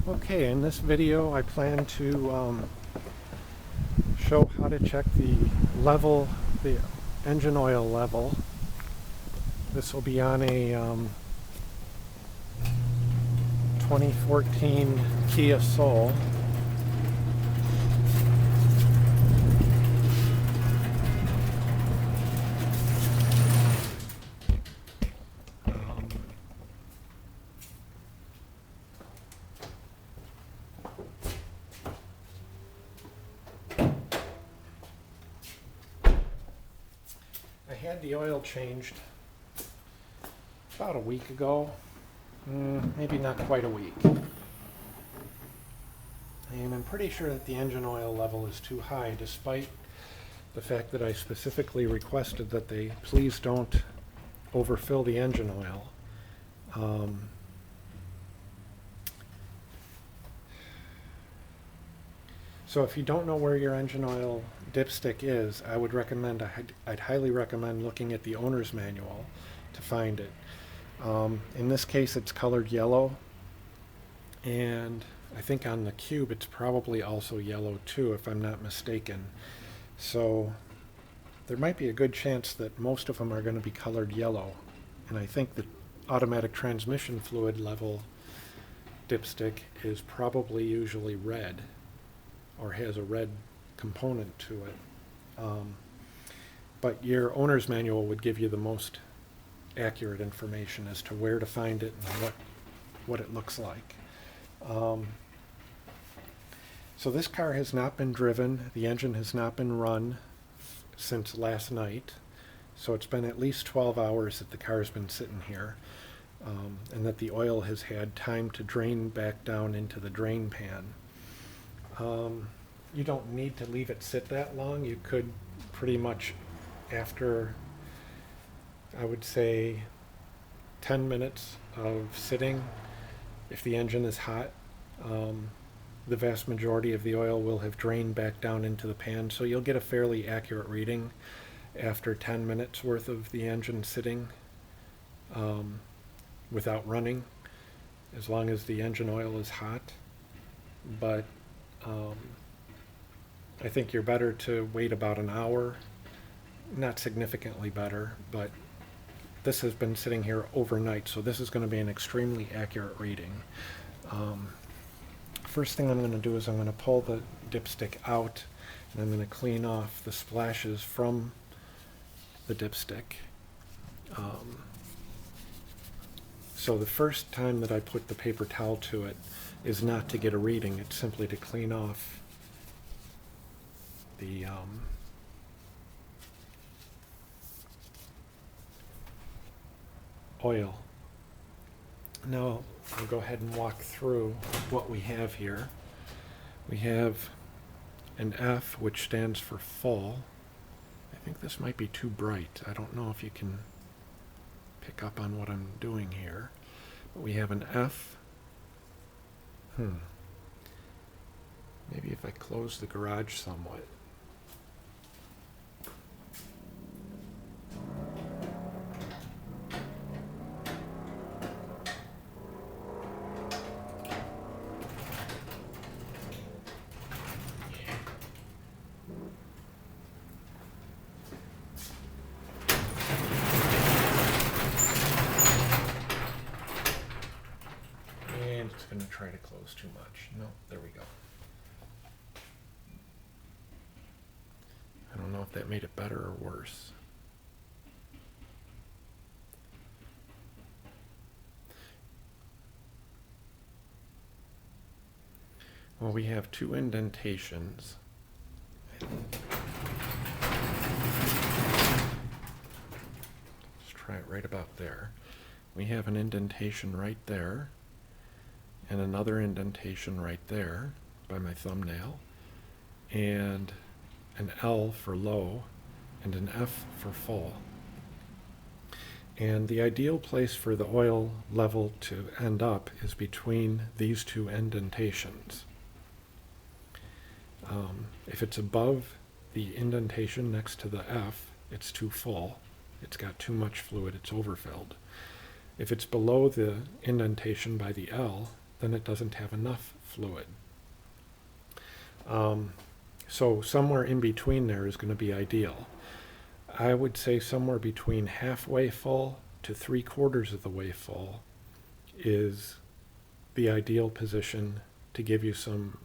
Okay, in this video I plan to show how to check the level, the engine oil level. This will be on a 2014 Kia Soul. I had the oil changed about a week ago, maybe not quite a week. And I'm pretty sure that the engine oil level is too high, despite the fact that I specifically requested that they please don't overfill the engine oil. So if you don't know where your engine oil dipstick is, I would recommend, I'd highly recommend looking at the owner's manual to find it. In this case it's colored yellow, and I think on the cube it's probably also yellow too, if I'm not mistaken. So there might be a good chance that most of them are going to be colored yellow, and I think the automatic transmission fluid level dipstick is probably usually red, or has a red component to it. But your owner's manual would give you the most accurate information as to where to find it and what it looks like. So this car has not been driven, the engine has not been run since last night, so it's been at least 12 hours that the car's been sitting here, and that the oil has had time to drain back down into the drain pan. You don't need to leave it sit that long. You could pretty much, after, I would say, 10 minutes of sitting, if the engine is hot, the vast majority of the oil will have drained back down into the pan, so you'll get a fairly accurate reading after 10 minutes worth of the engine sitting without running, as long as the engine oil is hot. But I think you're better to wait about an hour, not significantly better, but this has been sitting here overnight, so this is going to be an extremely accurate reading. First thing I'm going to do is I'm going to pull the dipstick out, and I'm going to clean off the splashes from the dipstick. So the first time that I put the paper towel to it is not to get a reading, it's simply to clean off the oil. Now I'll go ahead and walk through what we have here. We have an F, which stands for full. I think this might be too bright. I don't know if you can pick up on what I'm doing here. But we have an F. Maybe if I close the garage somewhat. It's going to try to close too much. No, there we go. I don't know if that made it better or worse. Well, we have two indentations. Let's try it right about there. We have an indentation right there, and another indentation right there by my thumbnail, and an L for low, and an F for full. And the ideal place for the oil level to end up is between these two indentations. If it's above the indentation next to the F, it's too full. It's got too much fluid, it's overfilled. If it's below the indentation by the L, then it doesn't have enough fluid. So somewhere in between there is going to be ideal. I would say somewhere between halfway full to 3/4 of the way full is the ideal position to give you some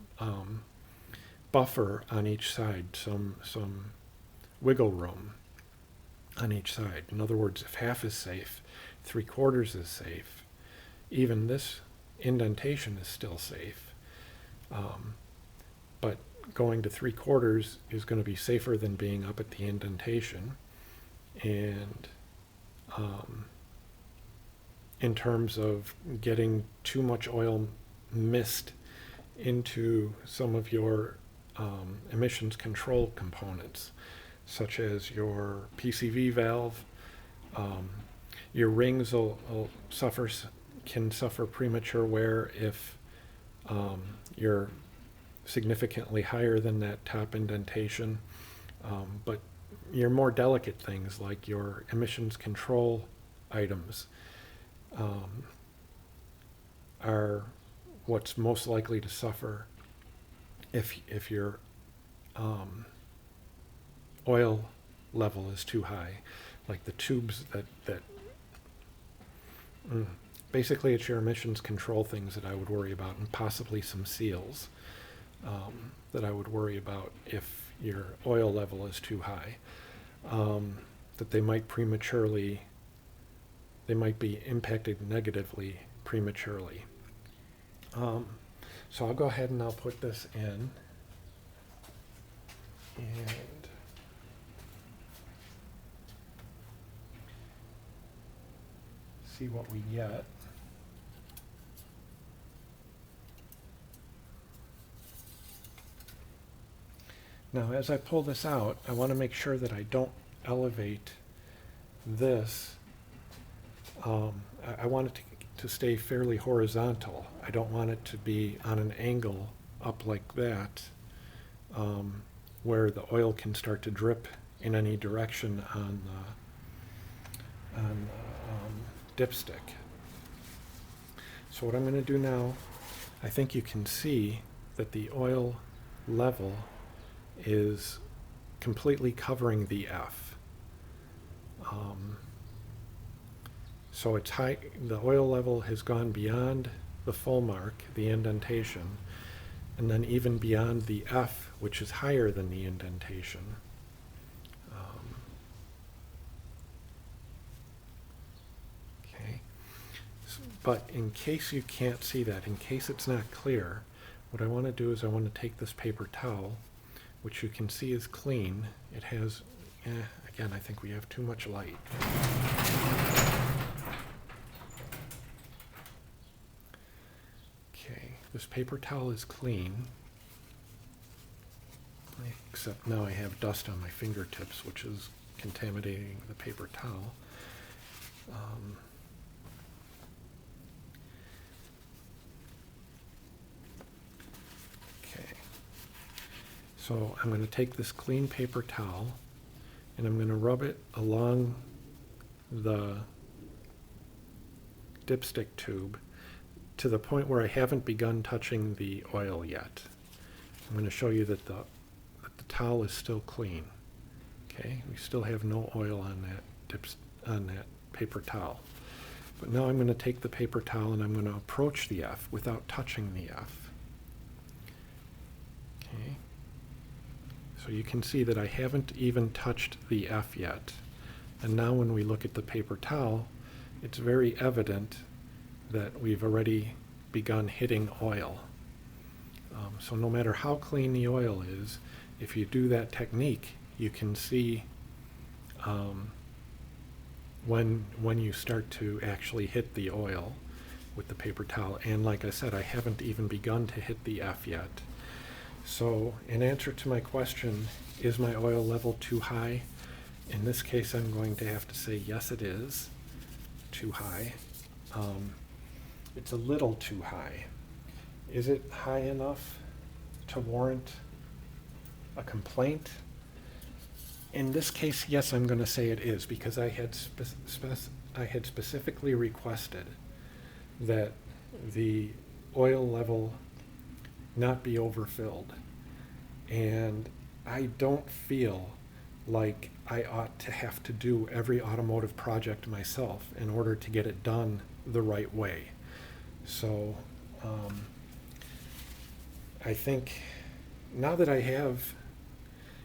buffer on each side, some wiggle room on each side. In other words, if half is safe, 3/4 is safe, even this indentation is still safe. But going to 3/4 is going to be safer than being up at the indentation. And in terms of getting too much oil missed into some of your emissions control components, such as your PCV valve, your rings can suffer premature wear if you're significantly higher than that top indentation. But your more delicate things like your emissions control items are what's most likely to suffer if your oil level is too high, like the tubes that basically it's your emissions control things that I would worry about, and possibly some seals that I would worry about if your oil level is too high, that they might be impacted negatively prematurely. So I'll go ahead and I'll put this in and see what we get. Now, as I pull this out, I want to make sure that I don't elevate this. I want it to stay fairly horizontal. I don't want it to be on an angle up like that, where the oil can start to drip in any direction on the dipstick. So what I'm going to do now, I think you can see that the oil level is completely covering the F. So it's high, the oil level has gone beyond the full mark, the indentation, and then even beyond the F, which is higher than the indentation. Okay. But in case you can't see that, in case it's not clear, what I want to do is I want to take this paper towel, which you can see is clean. It has, again, I think we have too much light. Okay, this paper towel is clean, except now I have dust on my fingertips, which is contaminating the paper towel. Okay, so I'm going to take this clean paper towel and I'm going to rub it along the dipstick tube to the point where I haven't begun touching the oil yet. I'm going to show you that the towel is still clean. Okay, we still have no oil on that paper towel. But now I'm going to take the paper towel and I'm going to approach the F without touching the F. Okay, so you can see that I haven't even touched the F yet. And now when we look at the paper towel, it's very evident that we've already begun hitting oil. So no matter how clean the oil is, if you do that technique, you can see when you start to actually hit the oil with the paper towel. And like I said, I haven't even begun to hit the F yet. So in answer to my question, is my oil level too high? In this case, I'm going to have to say yes, it is too high. It's a little too high. Is it high enough to warrant a complaint? In this case, yes, I'm going to say it is, because I had specifically requested that the oil level not be overfilled. And I don't feel like I ought to have to do every automotive project myself in order to get it done the right way. So I think now that I have,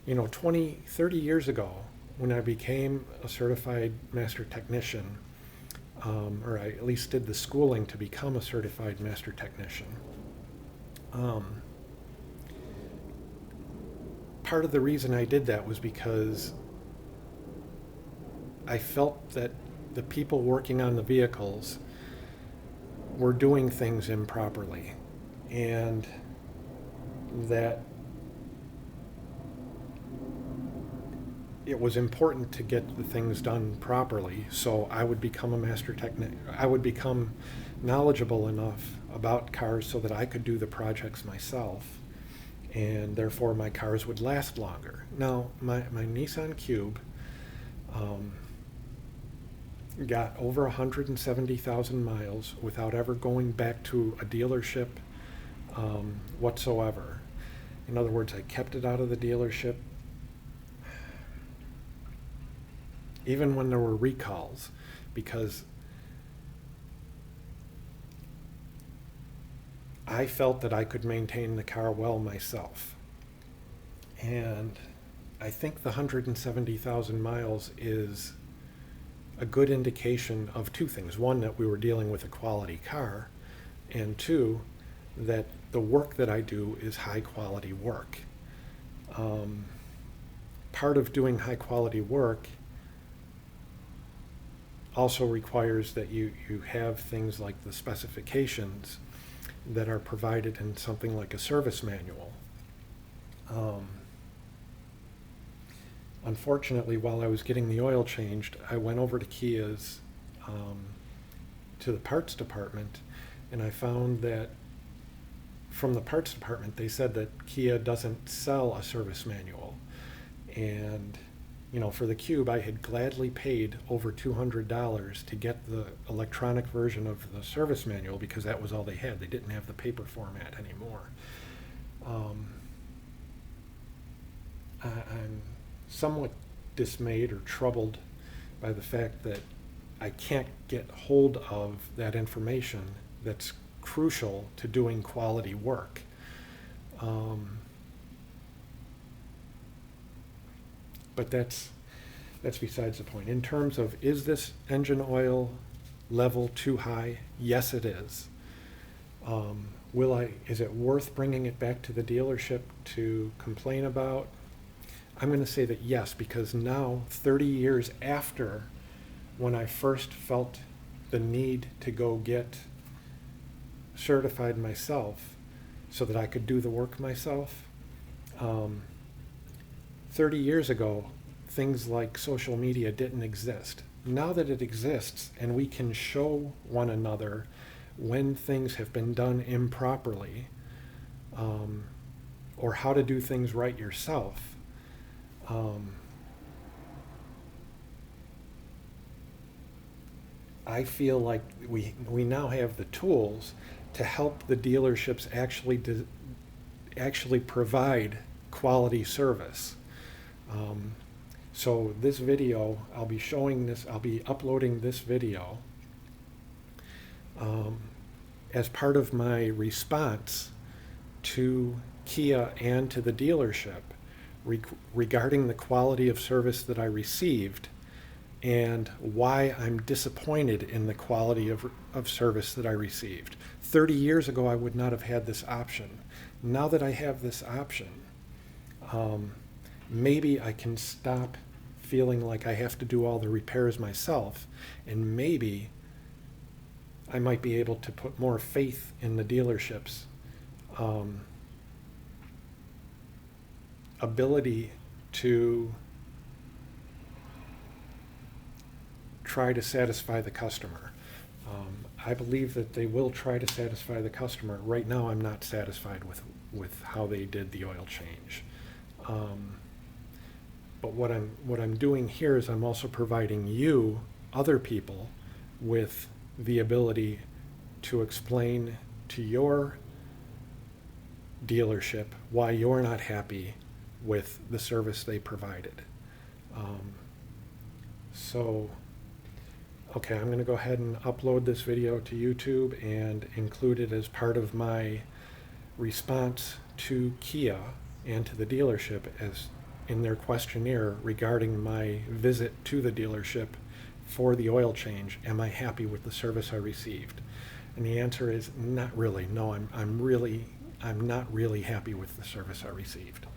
20, 30 years ago, when I became a certified master technician, or I at least did the schooling to become a certified master technician, part of the reason I did that was because I felt that the people working on the vehicles were doing things improperly, and that it was important to get the things done properly. So I would become a master technician. I would become knowledgeable enough about cars so that I could do the projects myself, and therefore my cars would last longer. Now, my Nissan Cube got over 170,000 miles without ever going back to a dealership whatsoever. In other words, I kept it out of the dealership even when there were recalls, because I felt that I could maintain the car well myself. And I think the 170,000 miles is a good indication of two things. One, that we were dealing with a quality car, and two, that the work that I do is high quality work. Part of doing high quality work also requires that you have things like the specifications that are provided in something like a service manual. Unfortunately, while I was getting the oil changed, I went over to Kia's, to the parts department, and I found that from the parts department, they said that Kia doesn't sell a service manual. And for the Cube, I had gladly paid over $200 to get the electronic version of the service manual because that was all they had. They didn't have the paper format anymore. I'm somewhat dismayed or troubled by the fact that I can't get hold of that information that's crucial to doing quality work. But that's besides the point. In terms of, is this engine oil level too high? Yes, it is. Is it worth bringing it back to the dealership to complain about? I'm going to say that yes, because now, 30 years after when I first felt the need to go get certified myself so that I could do the work myself, 30 years ago, things like social media didn't exist. Now that it exists and we can show one another when things have been done improperly, or how to do things right yourself, I feel like we now have the tools to help the dealerships actually provide quality service. So this video, I'll be uploading this video as part of my response to Kia and to the dealership regarding the quality of service that I received and why I'm disappointed in the quality of service that I received. 30 years ago, I would not have had this option. Now that I have this option, maybe I can stop feeling like I have to do all the repairs myself, and maybe I might be able to put more faith in the dealership's ability to try to satisfy the customer. I believe that they will try to satisfy the customer. Right now, I'm not satisfied with how they did the oil change. But what I'm doing here is I'm also providing you, other people, with the ability to explain to your dealership why you're not happy with the service they provided. So, okay, I'm going to go ahead and upload this video to YouTube and include it as part of my response to Kia and to the dealership as in their questionnaire regarding my visit to the dealership for the oil change. Am I happy with the service I received? And the answer is not really. No, I'm not really happy with the service I received.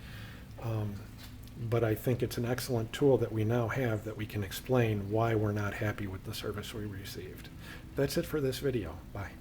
But I think it's an excellent tool that we now have that we can explain why we're not happy with the service we received. That's it for this video. Bye.